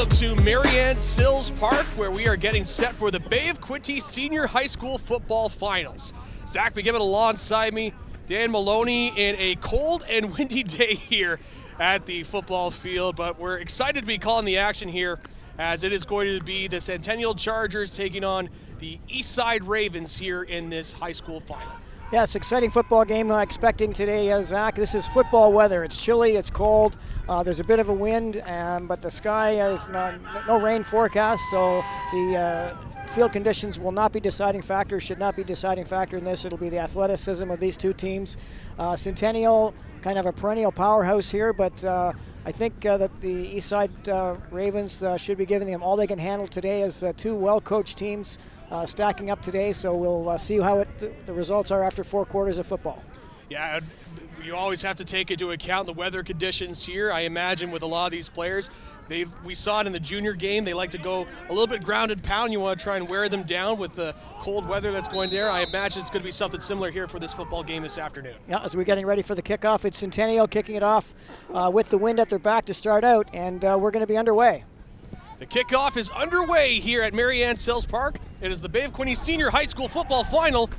Welcome to Mary-Anne Sills Park, where we are getting set for the Bay of Quinte Senior High School Football Finals. Zach McGibbon alongside me, Dan Maloney, in a cold and windy day here at the football field, but we're excited to be calling the action here, as it is going to be the Centennial Chargers taking on the Eastside Ravens here in this high school final. Yeah, it's an exciting football game expecting today, Zach. This is football weather. It's chilly, it's cold, there's a bit of a wind, but the sky is no rain forecast, so the field conditions will not be deciding factor, should not be deciding factor in this. It'll be the athleticism of these two teams. Centennial, kind of a perennial powerhouse here, but I think that the Eastside Ravens should be giving them all they can handle today as two well-coached teams stacking up today, so we'll see how the results are after 4 quarters of football. Yeah, you always have to take into account the weather conditions here. I imagine with a lot of these players, we saw it in the junior game, they like to go a little bit ground and pound. You want to try and wear them down with the cold weather that's going there. I imagine it's going to be something similar here for this football game this afternoon. Yeah, as we're getting ready for the kickoff, it's Centennial kicking it off with the wind at their back to start out, and we're going to be underway. The kickoff is underway here at Mary-Anne Sills Park. It is the Bay of Quinte Senior High School Football Final,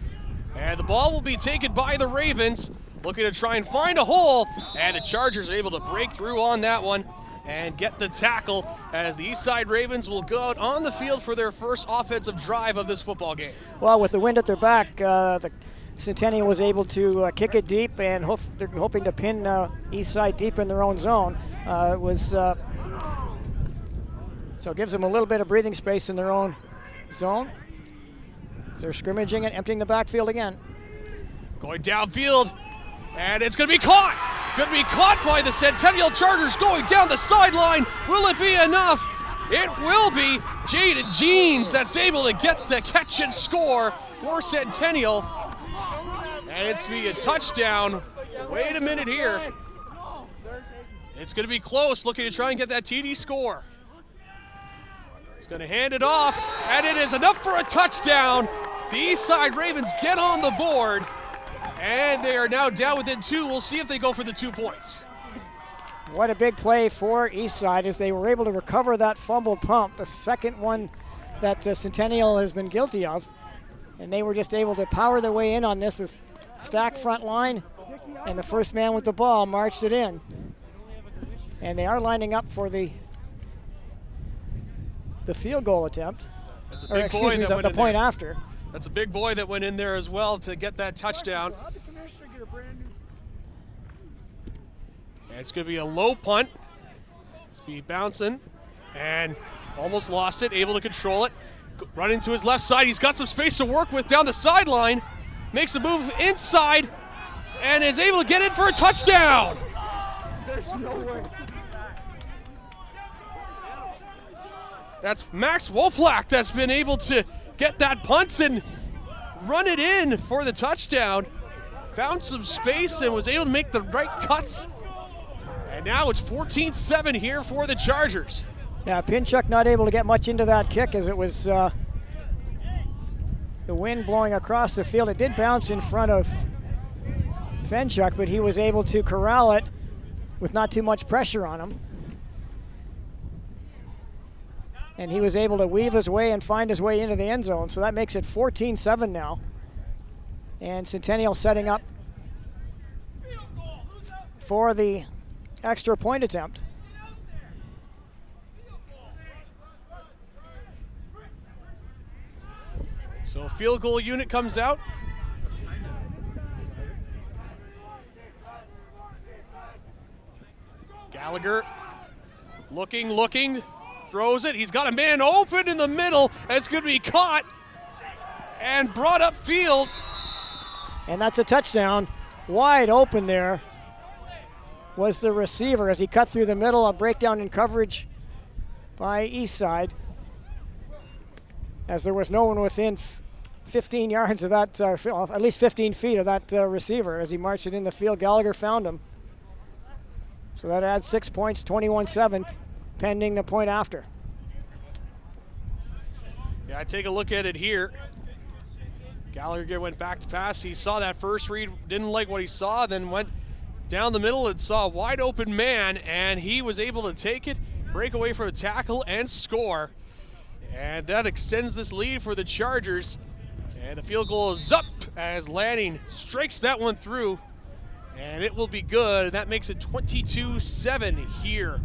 and the ball will be taken by the Ravens, looking to try and find a hole, and the Chargers are able to break through on that one and get the tackle, as the Eastside Ravens will go out on the field for their first offensive drive of this football game. Well, with the wind at their back, the Centennial was able to kick it deep, and they're hoping to pin Eastside deep in their own zone. So it gives them a little bit of breathing space in their own zone. So they're scrimmaging and emptying the backfield again. Going downfield, and it's going to be caught. Going to be caught by the Centennial Chargers going down the sideline. Will it be enough? It will be. Jaden Jeans that's able to get the catch and score for Centennial. And it's going to be a touchdown. Wait a minute here. It's going to be close, looking to try and get that TD score. He's going to hand it off, and it is enough for a touchdown. The Eastside Ravens get on the board, and they are now down within 2. We'll see if they go for the 2 points. What a big play for Eastside, as they were able to recover that fumble pump, the second one that Centennial has been guilty of, and they were just able to power their way in on this stacked front line, and the first man with the ball marched it in. And they are lining up for the field goal attempt. That's a big boy that went the point after. That's a big boy that went in there as well to get that touchdown. And it's going to be a low punt. It's be bouncing and almost lost it, able to control it. Running to his left side. He's got some space to work with down the sideline. Makes a move inside and is able to get in for a touchdown. There's no way. That's Max Wolflack that's been able to get that punt and run it in for the touchdown. Found some space and was able to make the right cuts. And now it's 14-7 here for the Chargers. Yeah, Pinchuk not able to get much into that kick, as it was the wind blowing across the field. It did bounce in front of Fenchuk, but he was able to corral it with not too much pressure on him. And he was able to weave his way and find his way into the end zone. So that makes it 14-7 now. And Centennial setting up for the extra point attempt. So a field goal unit comes out. Gallagher looking. Throws it. He's got a man open in the middle, and it's going to be caught and brought up field. And that's a touchdown. Wide open there was the receiver as he cut through the middle. A breakdown in coverage by Eastside, as there was no one within 15 yards of that, at least 15 feet of that receiver. As he marched it in the field, Gallagher found him. So that adds 6 points, 21-7. Pending the point after. Yeah, I take a look at it here. Gallagher went back to pass. He saw that first read, didn't like what he saw, then went down the middle and saw a wide open man, and he was able to take it break away from a tackle and score. And that extends this lead for the Chargers. And the field goal is up as Lanning strikes that one through. And it will be good. That makes it 22-7 here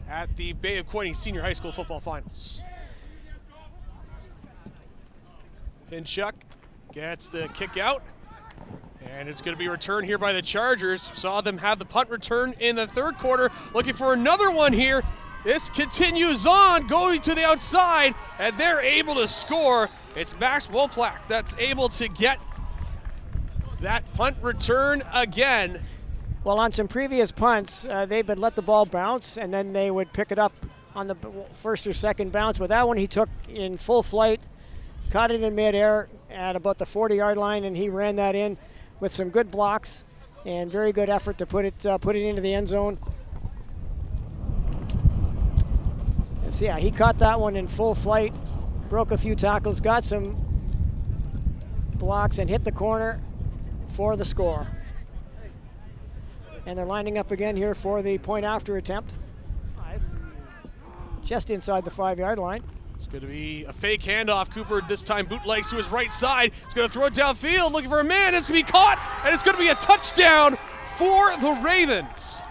at the Bay of Quinte Senior High School Football Finals. Pinchuk gets the kick out. And it's going to be returned here by the Chargers. Saw them have the punt return in the third quarter. Looking for another one here. This continues on, going to the outside, and they're able to score. It's Max Woplak that's able to get that punt return again. Well, on some previous punts, they've been let the ball bounce, and then they would pick it up on the first or second bounce. But that one he took in full flight, caught it in midair at about the 40-yard line, and he ran that in with some good blocks and very good effort to put it into the end zone. And so, yeah, he caught that one in full flight, broke a few tackles, got some blocks, and hit the corner for the score. And they're lining up again here for the point after attempt. Just inside the 5-yard line. It's going to be a fake handoff. Cooper this time bootlegs to his right side. He's going to throw it downfield, looking for a man. It's going to be caught, and it's going to be a touchdown for the Ravens.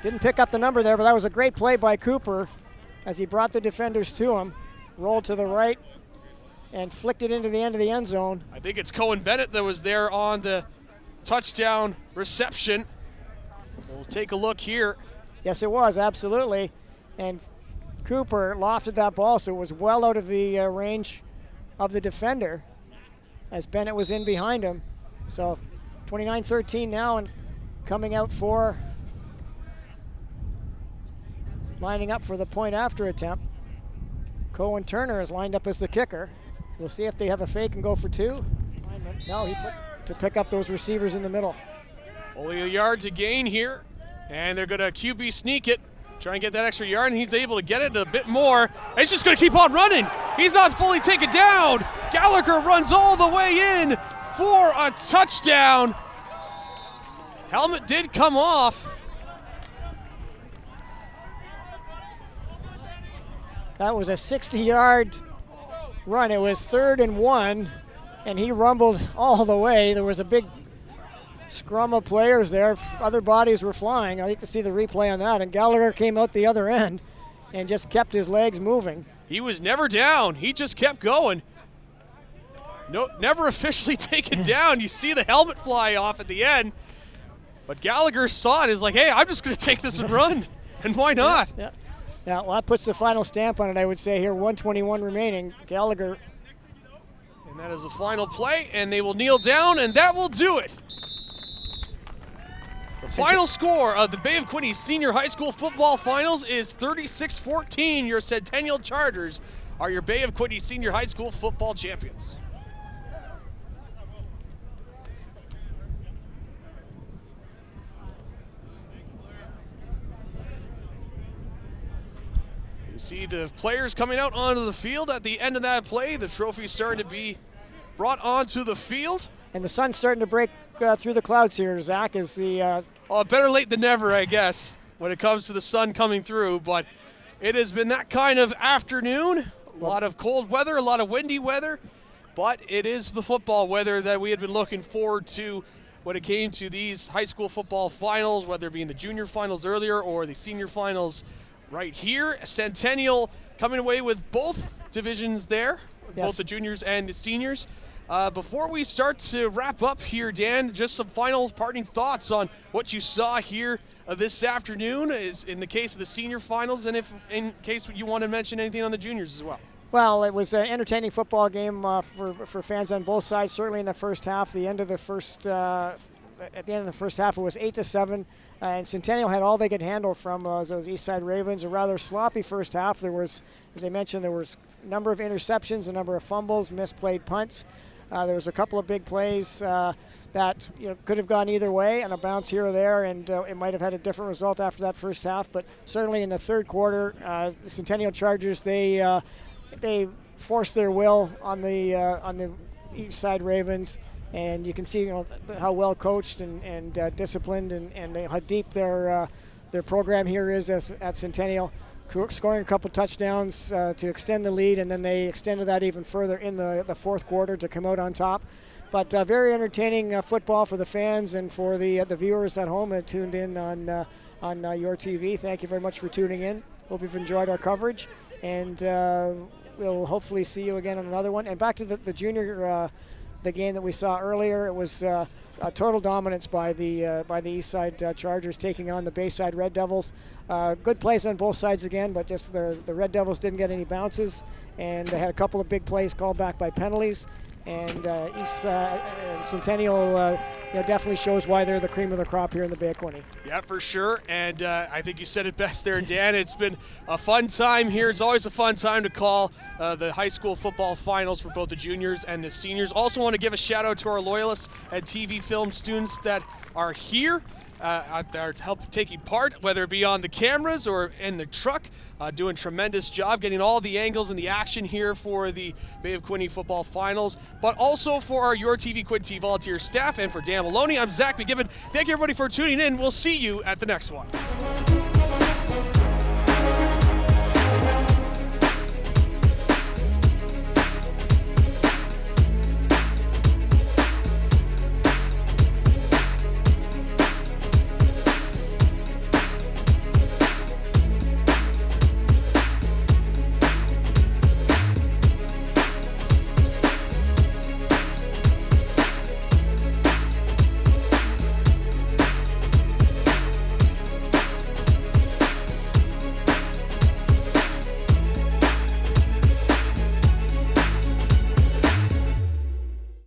Didn't pick up the number there, but that was a great play by Cooper as he brought the defenders to him, rolled to the right, and flicked it into the end of the end zone. I think it's Cohen Bennett that was there on the touchdown reception. We'll take a look here. Yes, it was, absolutely. And Cooper lofted that ball, so it was well out of the range of the defender as Bennett was in behind him. So 29-13 now, and coming out for, lining up for the point after attempt. Cohen Turner is lined up as the kicker. We'll see if they have a fake and go for two. No, he puts to pick up those receivers in the middle. Only a yard to gain here, and they're going to QB sneak it. Try and get that extra yard, and he's able to get it a bit more. And he's just going to keep on running. He's not fully taken down. Gallagher runs all the way in for a touchdown. Helmet did come off. That was a 60-yard run. It was 3rd and 1, and he rumbled all the way. There was a big scrum of players there. Other bodies were flying. I like to see the replay on that. And Gallagher came out the other end and just kept his legs moving. He was never down. He just kept going. No, never officially taken down. You see the helmet fly off at the end. But Gallagher saw it. Is like, hey, I'm just going to take this and run. And why not? Yeah. Yeah, well, that puts the final stamp on it, I would say here. 1:21 remaining. Gallagher. And that is the final play. And they will kneel down, and that will do it. The final score of the Bay of Quinte Senior High School Football Finals is 36-14. Your Centennial Chargers are your Bay of Quinte Senior High School Football champions. You see the players coming out onto the field at the end of that play. The trophy's starting to be brought onto the field. And the sun's starting to break through the clouds here, Zach, as the... better late than never, I guess, when it comes to the sun coming through. But it has been that kind of afternoon. A lot of cold weather, a lot of windy weather. But it is the football weather that we had been looking forward to when it came to these high school football finals, whether it be in the junior finals earlier or the senior finals right here. Centennial coming away with both divisions there, yes, both the juniors and the seniors. Before we start to wrap up here, Dan, just some final parting thoughts on what you saw here this afternoon is in the case of the senior finals, and if in case you want to mention anything on the juniors as well. Well, it was an entertaining football game for fans on both sides. Certainly in the first half, at the end of the first half, it was 8-7, and Centennial had all they could handle from those Eastside Ravens. A rather sloppy first half. There was, as I mentioned, there was a number of interceptions, a number of fumbles, misplayed punts. There was a couple of big plays that could have gone either way, and a bounce here or there, and it might have had a different result after that first half. But certainly in the third quarter, the Centennial Chargers they forced their will on the East Side Ravens, and you can see how well coached and disciplined and how deep their their program here is at Centennial, scoring a couple touchdowns to extend the lead, and then they extended that even further in the fourth quarter to come out on top. But very entertaining football for the fans and for the viewers at home that tuned in on your TV. Thank you very much for tuning in. Hope you've enjoyed our coverage, and we'll hopefully see you again on another one. And back to the junior, the game that we saw earlier, it was a total dominance by the Eastside Chargers taking on the Bayside Red Devils. Good plays on both sides again, but just the Red Devils didn't get any bounces, and they had a couple of big plays called back by penalties. And Centennial definitely shows why they're the cream of the crop here in the Bay of Quinte. Yeah, for sure. And I think you said it best there, Dan. It's been a fun time here. It's always a fun time to call the high school football finals for both the juniors and the seniors. Also want to give a shout out to our loyalists and TV film students that are here. Out there to help taking part, whether it be on the cameras or in the truck, doing a tremendous job getting all the angles and the action here for the Bay of Quinte football finals, but also for our Your TV Quinte volunteer staff and for Dan Maloney. I'm Zach McGibbon. Thank you everybody for tuning in. We'll see you at the next one.